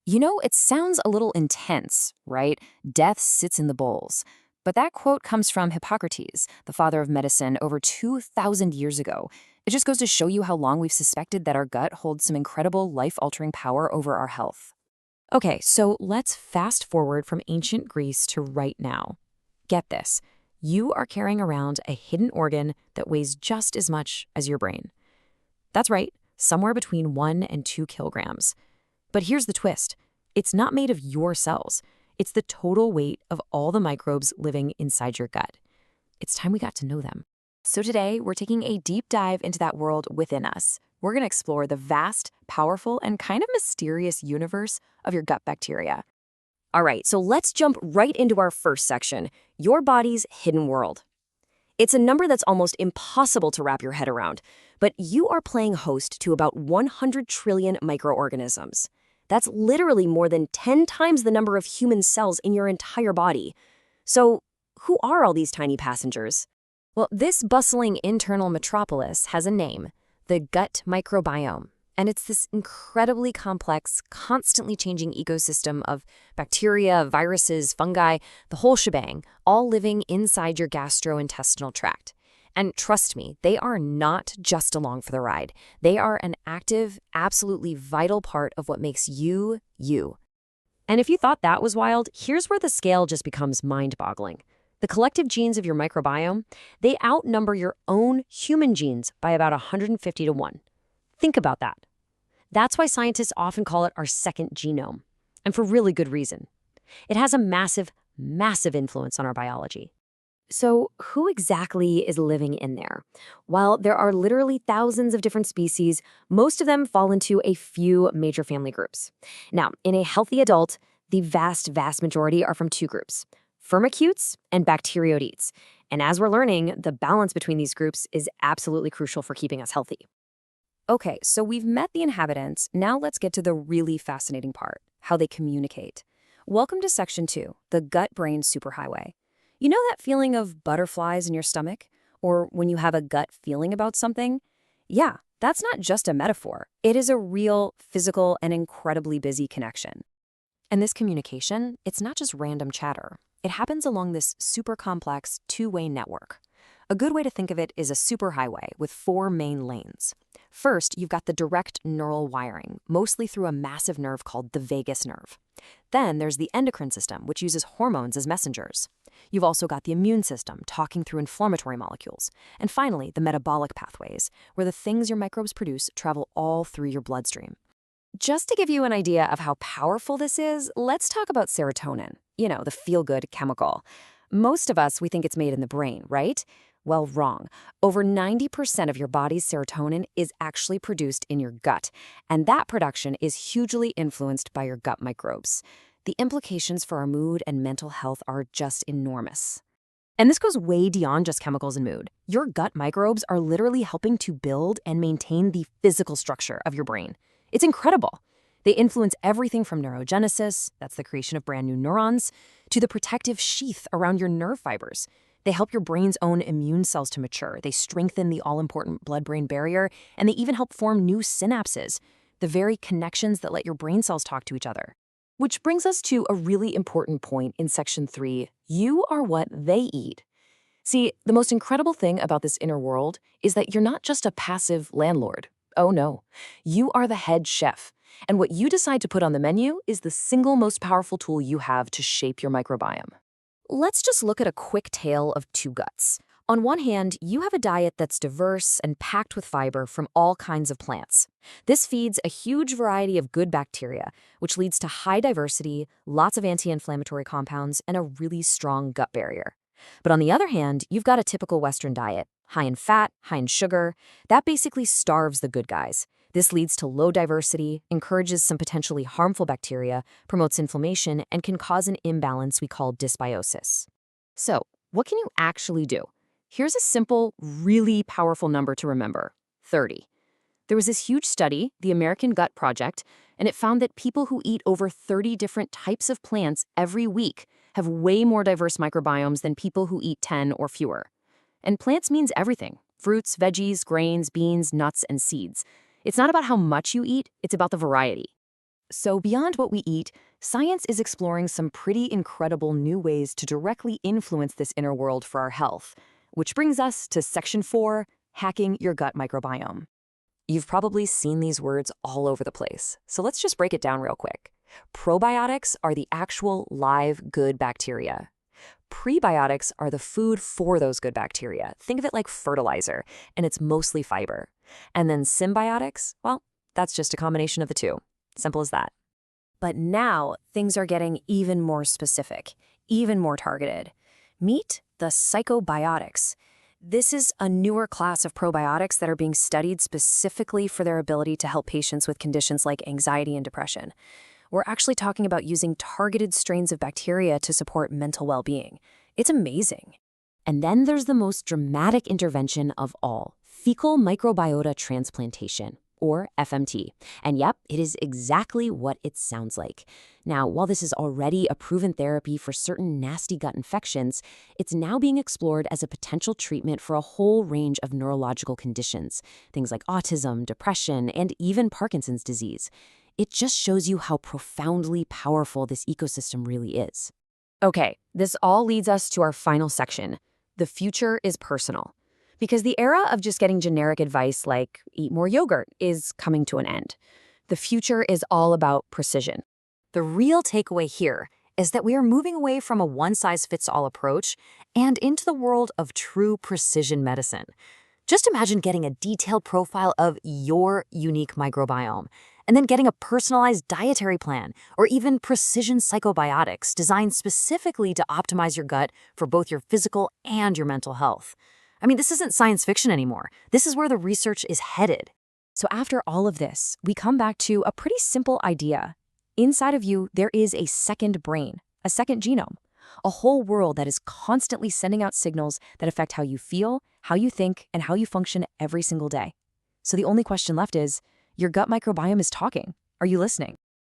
You know, it sounds a little intense, right? Death sits in the bowls. But that quote comes from Hippocrates, the father of medicine, over 2,000 years ago. It just goes to show you how long we've suspected that our gut holds some incredible life-altering power over our health. Okay, so let's fast forward from ancient Greece to right now. Get this. You are carrying around a hidden organ that weighs just as much as your brain. That's right, somewhere between 1 and 2 kilograms. But here's the twist. It's not made of your cells. It's the total weight of all the microbes living inside your gut. It's time we got to know them. So today, we're taking a deep dive into that world within us. We're going to explore the vast, powerful, and kind of mysterious universe of your gut bacteria. All right, so let's jump right into our first section, your body's hidden world. It's a number that's almost impossible to wrap your head around, but you are playing host to about 100 trillion microorganisms. That's literally more than 10 times the number of human cells in your entire body. So, who are all these tiny passengers? Well, this bustling internal metropolis has a name, the gut microbiome. And it's this incredibly complex, constantly changing ecosystem of bacteria, viruses, fungi, the whole shebang, all living inside your gastrointestinal tract. And trust me, they are not just along for the ride. They are an active, absolutely vital part of what makes you, you. And if you thought that was wild, here's where the scale just becomes mind-boggling. The collective genes of your microbiome, they outnumber your own human genes by about 150 to 1. Think about that. That's why scientists often call it our second genome, and for really good reason. It has a massive, massive influence on our biology. So who exactly is living in there? While there are literally thousands of different species, most of them fall into a few major family groups. Now, in a healthy adult, the vast majority are from two groups, firmicutes and bacteroidetes. And as we're learning, the balance between these groups is absolutely crucial for keeping us healthy. Okay, so we've met the inhabitants. Now let's get to the really fascinating part, how they communicate. Welcome to Section 2, the gut-brain superhighway. You know that feeling of butterflies in your stomach? Or when you have a gut feeling about something? Yeah, that's not just a metaphor. It is a real, physical, and incredibly busy connection. And this communication, it's not just random chatter. It happens along this super complex two-way network. A good way to think of it is a superhighway with 4 main lanes. First, you've got the direct neural wiring, mostly through a massive nerve called the vagus nerve. Then there's the endocrine system, which uses hormones as messengers. You've also got the immune system, talking through inflammatory molecules. And finally, the metabolic pathways, where the things your microbes produce travel all through your bloodstream. Just to give you an idea of how powerful this is, let's talk about serotonin, the feel-good chemical. Most of us, we think it's made in the brain, right? Well, wrong. Over 90% of your body's serotonin is actually produced in your gut, and that production is hugely influenced by your gut microbes. The implications for our mood and mental health are just enormous. And this goes way beyond just chemicals and mood. Your gut microbes are literally helping to build and maintain the physical structure of your brain. It's incredible. They influence everything from neurogenesis, that's the creation of brand new neurons, to the protective sheath around your nerve fibers. They help your brain's own immune cells to mature. They strengthen the all-important blood-brain barrier, and they even help form new synapses, the very connections that let your brain cells talk to each other. Which brings us to a really important point in Section 3. You are what they eat. See, the most incredible thing about this inner world is that you're not just a passive landlord. Oh no, you are the head chef. And what you decide to put on the menu is the single most powerful tool you have to shape your microbiome. Let's just look at a quick tale of two guts. On one hand, you have a diet that's diverse and packed with fiber from all kinds of plants. This feeds a huge variety of good bacteria, which leads to high diversity, lots of anti-inflammatory compounds, and a really strong gut barrier. But on the other hand, you've got a typical Western diet, high in fat, high in sugar. That basically starves the good guys. This leads to low diversity, encourages some potentially harmful bacteria, promotes inflammation, and can cause an imbalance we call dysbiosis. So, what can you actually do? Here's a simple, really powerful number to remember: 30. There was this huge study, the American Gut Project, and it found that people who eat over 30 different types of plants every week have way more diverse microbiomes than people who eat 10 or fewer. And plants means everything: fruits, veggies, grains, beans, nuts, and seeds. It's not about how much you eat, it's about the variety. So beyond what we eat, science is exploring some pretty incredible new ways to directly influence this inner world for our health. Which brings us to Section 4, hacking your gut microbiome. You've probably seen these words all over the place, so let's just break it down real quick. Probiotics are the actual live good bacteria. Prebiotics are the food for those good bacteria. Think of it like fertilizer, and it's mostly fiber. And then symbiotics, well, that's just a combination of the two. Simple as that. But now things are getting even more specific, even more targeted. Meet the psychobiotics. This is a newer class of probiotics that are being studied specifically for their ability to help patients with conditions like anxiety and depression. We're actually talking about using targeted strains of bacteria to support mental well-being. It's amazing. And then there's the most dramatic intervention of all, fecal microbiota transplantation, or FMT. And yep, it is exactly what it sounds like. Now, while this is already a proven therapy for certain nasty gut infections, it's now being explored as a potential treatment for a whole range of neurological conditions, things like autism, depression, and even Parkinson's disease. It just shows you how profoundly powerful this ecosystem really is. Okay, this all leads us to our final section. The future is personal. Because the era of just getting generic advice like eat more yogurt is coming to an end. The future is all about precision. The real takeaway here is that we are moving away from a one-size-fits-all approach and into the world of true precision medicine. Just imagine getting a detailed profile of your unique microbiome, and then getting a personalized dietary plan or even precision psychobiotics designed specifically to optimize your gut for both your physical and your mental health. I mean, this isn't science fiction anymore. This is where the research is headed. So after all of this, we come back to a pretty simple idea. Inside of you, there is a second brain, a second genome, a whole world that is constantly sending out signals that affect how you feel, how you think, and how you function every single day. So the only question left is, your gut microbiome is talking. Are you listening?